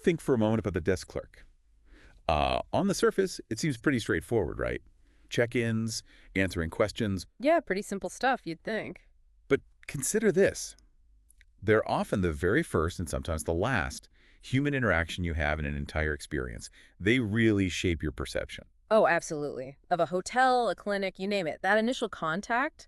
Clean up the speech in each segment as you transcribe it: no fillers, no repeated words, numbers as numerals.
think for a moment about the desk clerk. On the surface, it seems pretty straightforward, right? Check-ins, answering questions. Yeah, pretty simple stuff, you'd think. But consider this. They're often the very first and sometimes the last human interaction you have in an entire experience. They really shape your perception. Oh, absolutely. Of a hotel, a clinic, you name it. That initial contact,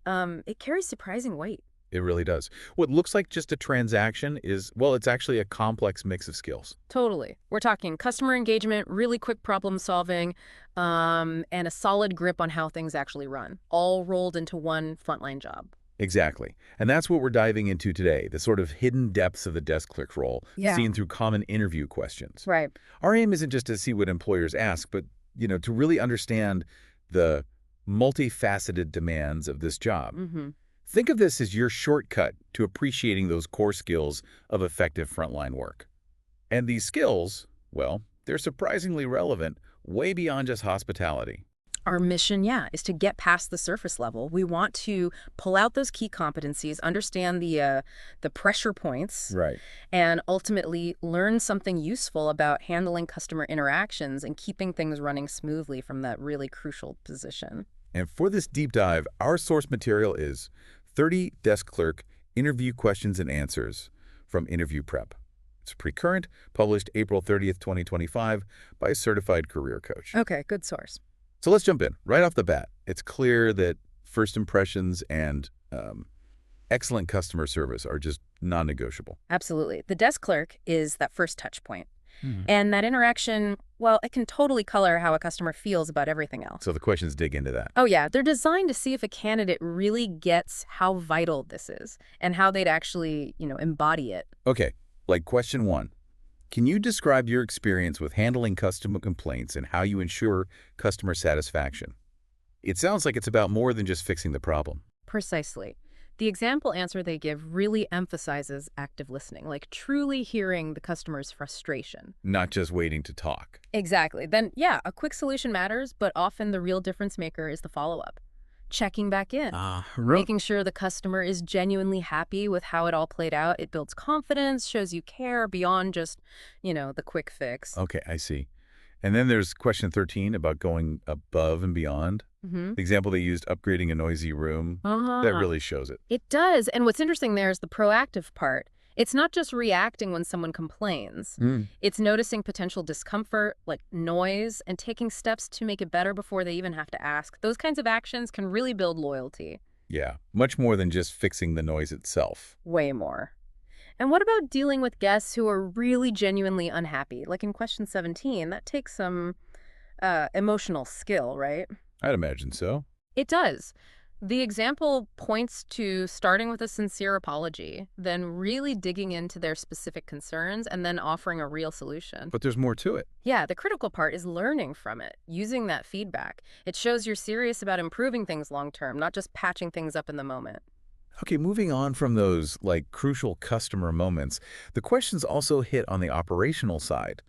it carries surprising weight. It really does. What looks like just a transaction is, well, it's actually a complex mix of skills. Totally. We're talking customer engagement, really quick problem solving, and a solid grip on how things actually run, all rolled into one frontline job. Exactly. And that's what we're diving into today, the sort of hidden depths of the desk clerk role, Yeah. seen through common interview questions. Right. Our aim isn't just to see what employers ask, but, to really understand the multifaceted demands of this job. Mm-hmm. Think of this as your shortcut to appreciating those core skills of effective frontline work. And these skills, well, they're surprisingly relevant way beyond just hospitality. Our mission, yeah, is to get past the surface level. We want to pull out those key competencies, understand the pressure points, Right. and ultimately learn something useful about handling customer interactions and keeping things running smoothly from that really crucial position. And for this deep dive, our source material is 30 Desk Clerk Interview Questions and Answers from Interview Prep. It's pre-current, published April 30th, 2025 by a certified career coach. Okay, good source. So let's jump in. Right off the bat, it's clear that first impressions and excellent customer service are just non-negotiable. Absolutely. The desk clerk is that first touch point. Mhm. And that interaction, well, it can totally color how a customer feels about everything else. So the questions dig into that. Oh, yeah. They're designed to see if a candidate really gets how vital this is and how they'd actually, embody it. Okay, like question 1. Can you describe your experience with handling customer complaints and how you ensure customer satisfaction? It sounds like it's about more than just fixing the problem. Precisely. The example answer they give really emphasizes active listening, like truly hearing the customer's frustration. Not just waiting to talk. Exactly. Then, yeah, a quick solution matters, but often the real difference maker is the follow-up. Checking back in. Making sure the customer is genuinely happy with how it all played out. It builds confidence, shows you care beyond just, the quick fix. Okay, I see. And then there's question 13 about going above and beyond. Mm-hmm. The example they used, upgrading a noisy room, that really shows it. It does. And what's interesting there is the proactive part. It's not just reacting when someone complains. It's noticing potential discomfort, like noise, and taking steps to make it better before they even have to ask. Those kinds of actions can really build loyalty. Yeah, much more than just fixing the noise itself. Way more. And what about dealing with guests who are really genuinely unhappy? Like in question 17, that takes some emotional skill, right? I'd imagine so. It does. The example points to starting with a sincere apology, then really digging into their specific concerns, and then offering a real solution. But there's more to it. Yeah, the critical part is learning from it, using that feedback. It shows you're serious about improving things long term, not just patching things up in the moment. Okay, moving on from those, crucial customer moments, the questions also hit on the operational side.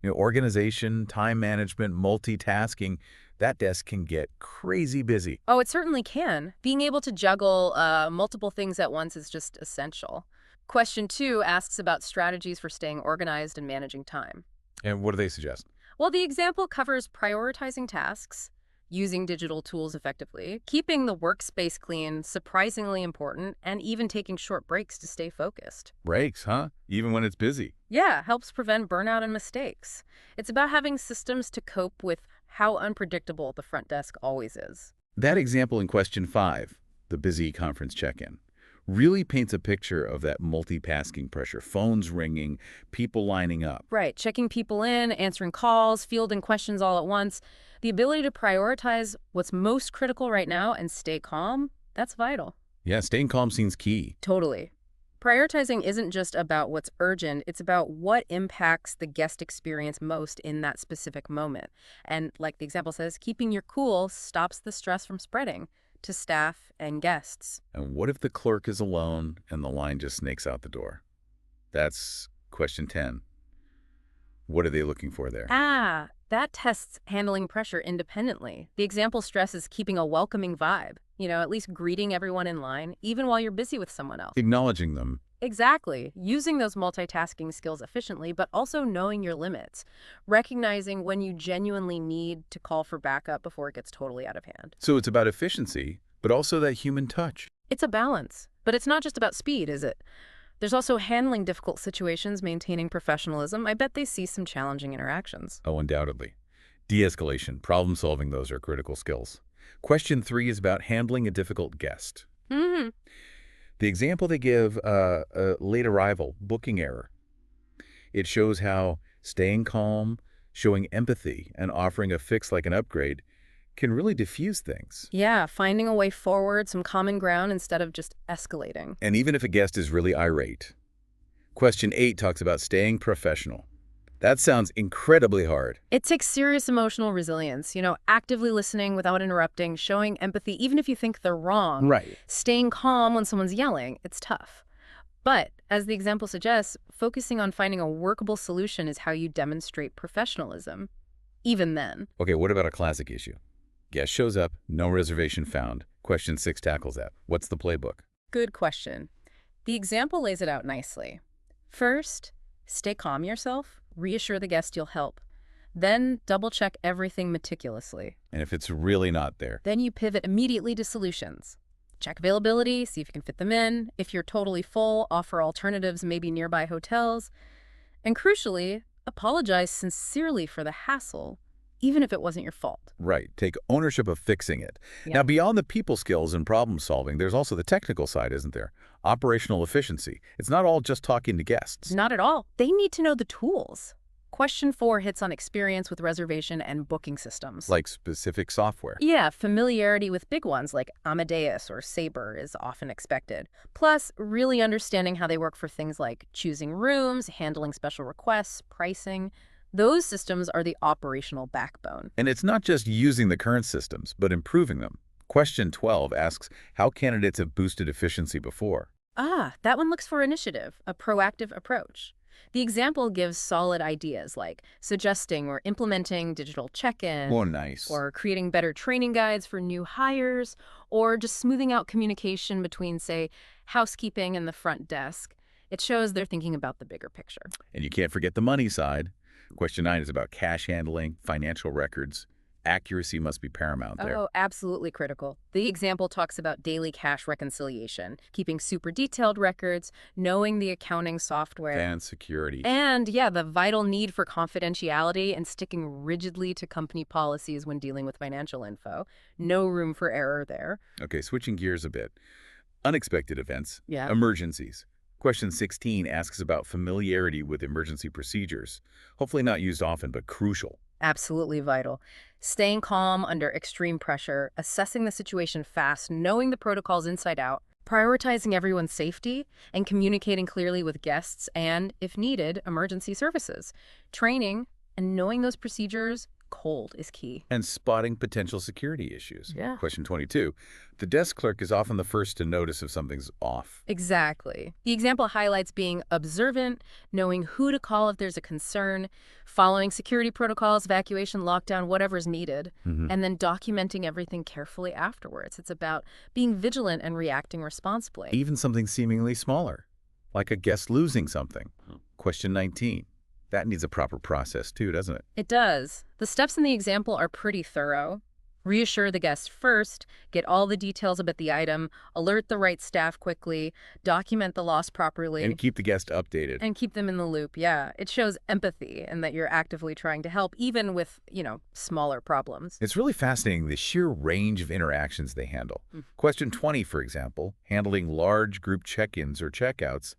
Organization, time management, multitasking, that desk can get crazy busy. Oh, it certainly can. Being able to juggle multiple things at once is just essential. Question 2 asks about strategies for staying organized and managing time. And what do they suggest? Well, the example covers prioritizing tasks, using digital tools effectively, keeping the workspace clean, surprisingly important, and even taking short breaks to stay focused. Breaks, huh? Even when it's busy. Yeah, helps prevent burnout and mistakes. It's about having systems to cope with how unpredictable the front desk always is. That example in question 5, the busy conference check-in, really paints a picture of that multitasking pressure. Phones ringing, people lining up. Right, checking people in, answering calls, fielding questions all at once. The ability to prioritize what's most critical right now and stay calm, that's vital. Yeah, staying calm seems key. Totally. Prioritizing isn't just about what's urgent, it's about what impacts the guest experience most in that specific moment. And like the example says, keeping your cool stops the stress from spreading to staff and guests. And what if the clerk is alone and the line just snakes out the door? That's question 10. What are they looking for there? That tests handling pressure independently. The example stresses keeping a welcoming vibe, at least greeting everyone in line, even while you're busy with someone else. Acknowledging them Exactly. Using those multitasking skills efficiently, but also knowing your limits. Recognizing when you genuinely need to call for backup before it gets totally out of hand. So it's about efficiency, but also that human touch. It's a balance. But it's not just about speed, is it? There's also handling difficult situations, maintaining professionalism. I bet they see some challenging interactions. Oh, undoubtedly. De-escalation, problem-solving, those are critical skills. Question 3 is about handling a difficult guest. Hmm. The example they give, a late arrival, booking error. It shows how staying calm, showing empathy, and offering a fix like an upgrade can really diffuse things. Yeah, finding a way forward, some common ground instead of just escalating. And even if a guest is really irate. Question 8 talks about staying professional. That sounds incredibly hard. It takes serious emotional resilience, actively listening without interrupting, showing empathy even if you think they're wrong, Right. staying calm when someone's yelling. It's tough. But, as the example suggests, focusing on finding a workable solution is how you demonstrate professionalism. Even then. Okay, what about a classic issue? Guest shows up, no reservation found. Question 6 tackles that. What's the playbook? Good question. The example lays it out nicely. First, stay calm yourself, reassure the guest you'll help. Then double-check everything meticulously. And if it's really not there? Then you pivot immediately to solutions. Check availability, see if you can fit them in. If you're totally full, offer alternatives, maybe nearby hotels. And crucially, apologize sincerely for the hassle, even if it wasn't your fault. Right. Take ownership of fixing it. Yeah. Now, beyond the people skills and problem solving, there's also the technical side, isn't there? Operational efficiency. It's not all just talking to guests. Not at all. They need to know the tools. Question 4 hits on experience with reservation and booking systems. Like specific software. Yeah, familiarity with big ones like Amadeus or Sabre is often expected. Plus, really understanding how they work for things like choosing rooms, handling special requests, pricing. Those systems are the operational backbone. And it's not just using the current systems, but improving them. Question 12 asks how candidates have boosted efficiency before. That one looks for initiative, a proactive approach. The example gives solid ideas like suggesting or implementing digital check-in, Oh, nice. or creating better training guides for new hires, or just smoothing out communication between, say, housekeeping and the front desk. It shows they're thinking about the bigger picture. And you can't forget the money side. Question 9 is about cash handling, financial records. Accuracy must be paramount there. Oh, absolutely critical. The example talks about daily cash reconciliation, keeping super detailed records, knowing the accounting software. And security. And, yeah, the vital need for confidentiality and sticking rigidly to company policies when dealing with financial info. No room for error there. Okay, switching gears a bit. Unexpected events. Yeah. Emergencies. Question 16 asks about familiarity with emergency procedures. Hopefully not used often, but crucial. Absolutely vital. Staying calm under extreme pressure, assessing the situation fast, knowing the protocols inside out, prioritizing everyone's safety, and communicating clearly with guests and, if needed, emergency services. Training and knowing those procedures cold is key. And spotting potential security issues. Yeah. Question 22. The desk clerk is often the first to notice if something's off. Exactly. The example highlights being observant, knowing who to call if there's a concern, following security protocols, evacuation, lockdown, whatever's needed, and then documenting everything carefully afterwards. It's about being vigilant and reacting responsibly. Even something seemingly smaller, like a guest losing something. Question 19. That needs a proper process too, doesn't it? It does. The steps in the example are pretty thorough. Reassure the guest first, get all the details about the item, alert the right staff quickly, document the loss properly. And keep the guest updated. And keep them in the loop, yeah. It shows empathy and that you're actively trying to help, even with, smaller problems. It's really fascinating the sheer range of interactions they handle. Question 20, for example, handling large group check-ins or checkouts.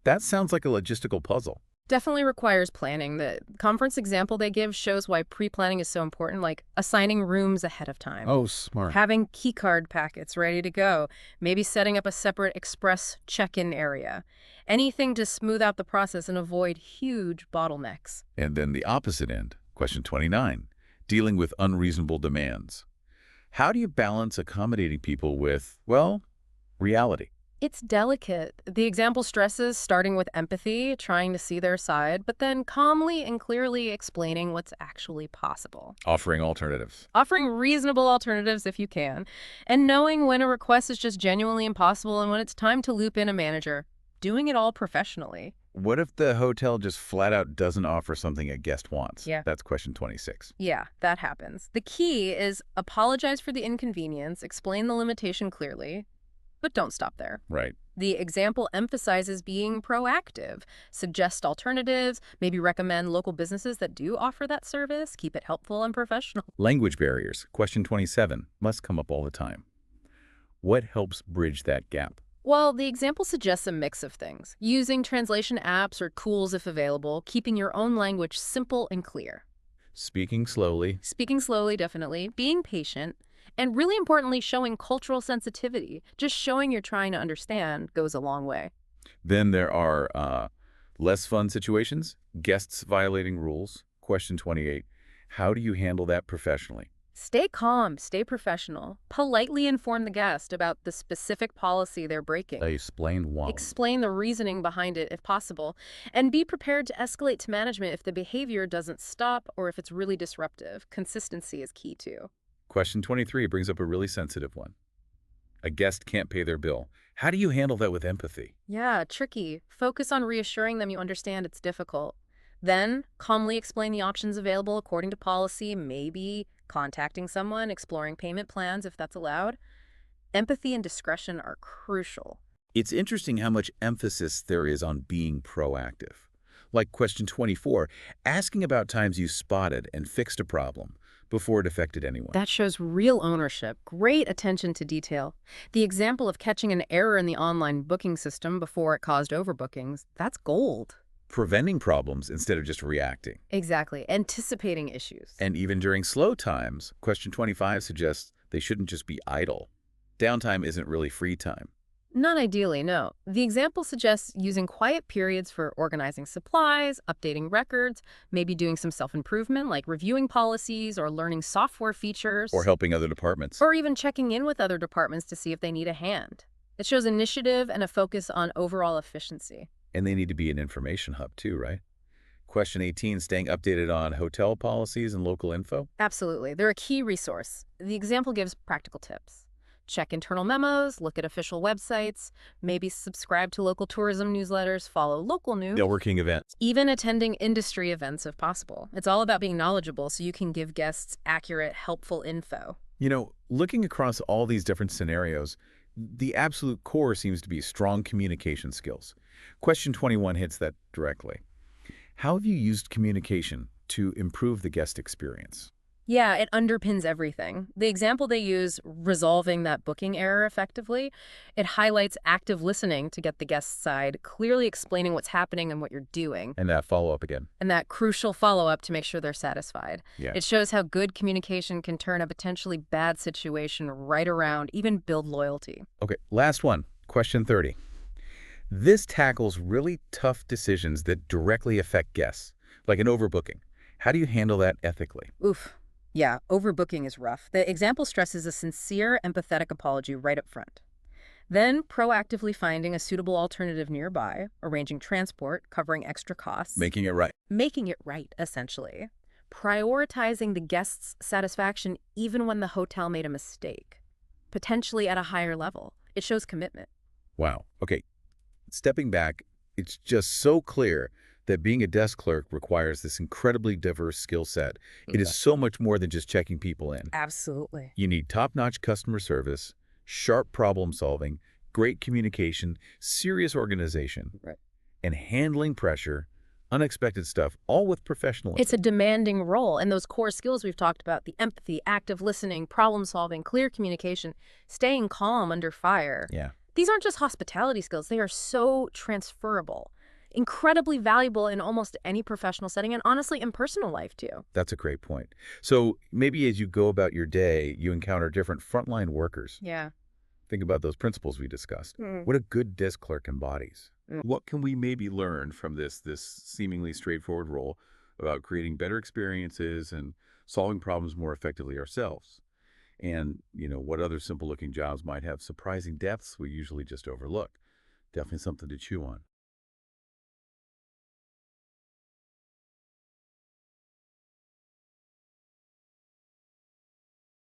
That sounds like a logistical puzzle. Definitely requires planning. The conference example they give shows why pre-planning is so important, like assigning rooms ahead of time. Oh, smart. Having keycard packets ready to go. Maybe setting up a separate express check-in area. Anything to smooth out the process and avoid huge bottlenecks. And then the opposite end, question 29, dealing with unreasonable demands. How do you balance accommodating people with, well, reality? It's delicate. The example stresses starting with empathy, trying to see their side, but then calmly and clearly explaining what's actually possible. Offering alternatives. Offering reasonable alternatives if you can, and knowing when a request is just genuinely impossible and when it's time to loop in a manager. doing it all professionally. What if the hotel just flat out doesn't offer something a guest wants? Yeah. That's question 26. Yeah, that happens. The key is apologize for the inconvenience, explain the limitation clearly, but don't stop there. Right. The example emphasizes being proactive, suggest alternatives, maybe recommend local businesses that do offer that service, keep it helpful and professional. Language barriers, question 27, must come up all the time. What helps bridge that gap? Well, the example suggests a mix of things, using translation apps or tools if available, keeping your own language simple and clear. Speaking slowly. Speaking slowly, definitely, being patient, and really importantly, showing cultural sensitivity. Just showing you're trying to understand goes a long way. Then there are less fun situations, guests violating rules. Question 28, how do you handle that professionally? Stay calm, stay professional. Politely inform the guest about the specific policy they're breaking. Explain why. Explain the reasoning behind it if possible, and be prepared to escalate to management if the behavior doesn't stop or if it's really disruptive. Consistency is key too. Question 23 brings up a really sensitive one. A guest can't pay their bill. How do you handle that with empathy? Yeah, tricky. Focus on reassuring them you understand it's difficult. Then, calmly explain the options available according to policy, maybe contacting someone, exploring payment plans if that's allowed. Empathy and discretion are crucial. It's interesting how much emphasis there is on being proactive. Like question 24, asking about times you spotted and fixed a problem before it affected anyone. That shows real ownership, great attention to detail. The example of catching an error in the online booking system before it caused overbookings, that's gold. Preventing problems instead of just reacting. Exactly, anticipating issues. And even during slow times, question 25 suggests they shouldn't just be idle. Downtime isn't really free time. Not ideally, no. The example suggests using quiet periods for organizing supplies, updating records, maybe doing some self-improvement like reviewing policies or learning software features. Or helping other departments. Or even checking in with other departments to see if they need a hand. It shows initiative and a focus on overall efficiency. And they need to be an information hub too, right? Question 18, staying updated on hotel policies and local info. Absolutely. They're a key resource. The example gives practical tips. Check internal memos, look at official websites, maybe subscribe to local tourism newsletters, follow local news. Networking events. Even attending industry events if possible. It's all about being knowledgeable so you can give guests accurate, helpful info. You know, looking across all these different scenarios, the absolute core seems to be strong communication skills. Question 21 hits that directly. How have you used communication to improve the guest experience? Yeah, it underpins everything. The example they use, resolving that booking error effectively, it highlights active listening to get the guest's side, clearly explaining what's happening and what you're doing. And that follow-up again. And that crucial follow-up to make sure they're satisfied. Yeah. It shows how good communication can turn a potentially bad situation right around, even build loyalty. Okay, last one. Question 30. This tackles really tough decisions that directly affect guests, like an overbooking. How do you handle that ethically? Oof. Yeah, overbooking is rough. The example stresses a sincere, empathetic apology right up front. Then, proactively finding a suitable alternative nearby, arranging transport, covering extra costs. Making it right. Making it right, essentially. Prioritizing the guest's satisfaction even when the hotel made a mistake. Potentially at a higher level. It shows commitment. Wow. Okay, stepping back, it's just so clear that being a desk clerk requires this incredibly diverse skill set. It is so much more than just checking people in. Absolutely. You need top-notch customer service, sharp problem solving, great communication, serious organization, Right. and handling pressure, unexpected stuff, all with professionalism. It's a demanding role, and those core skills we've talked about, the empathy, active listening, problem solving, clear communication, staying calm under fire. Yeah. These aren't just hospitality skills, they are so transferable. Incredibly valuable in almost any professional setting and honestly in personal life too. That's a great point. So maybe as you go about your day, you encounter different frontline workers. Yeah. Think about those principles we discussed. What a good desk clerk embodies. What can we maybe learn from this seemingly straightforward role about creating better experiences and solving problems more effectively ourselves? And, what other simple-looking jobs might have surprising depths we usually just overlook? Definitely something to chew on.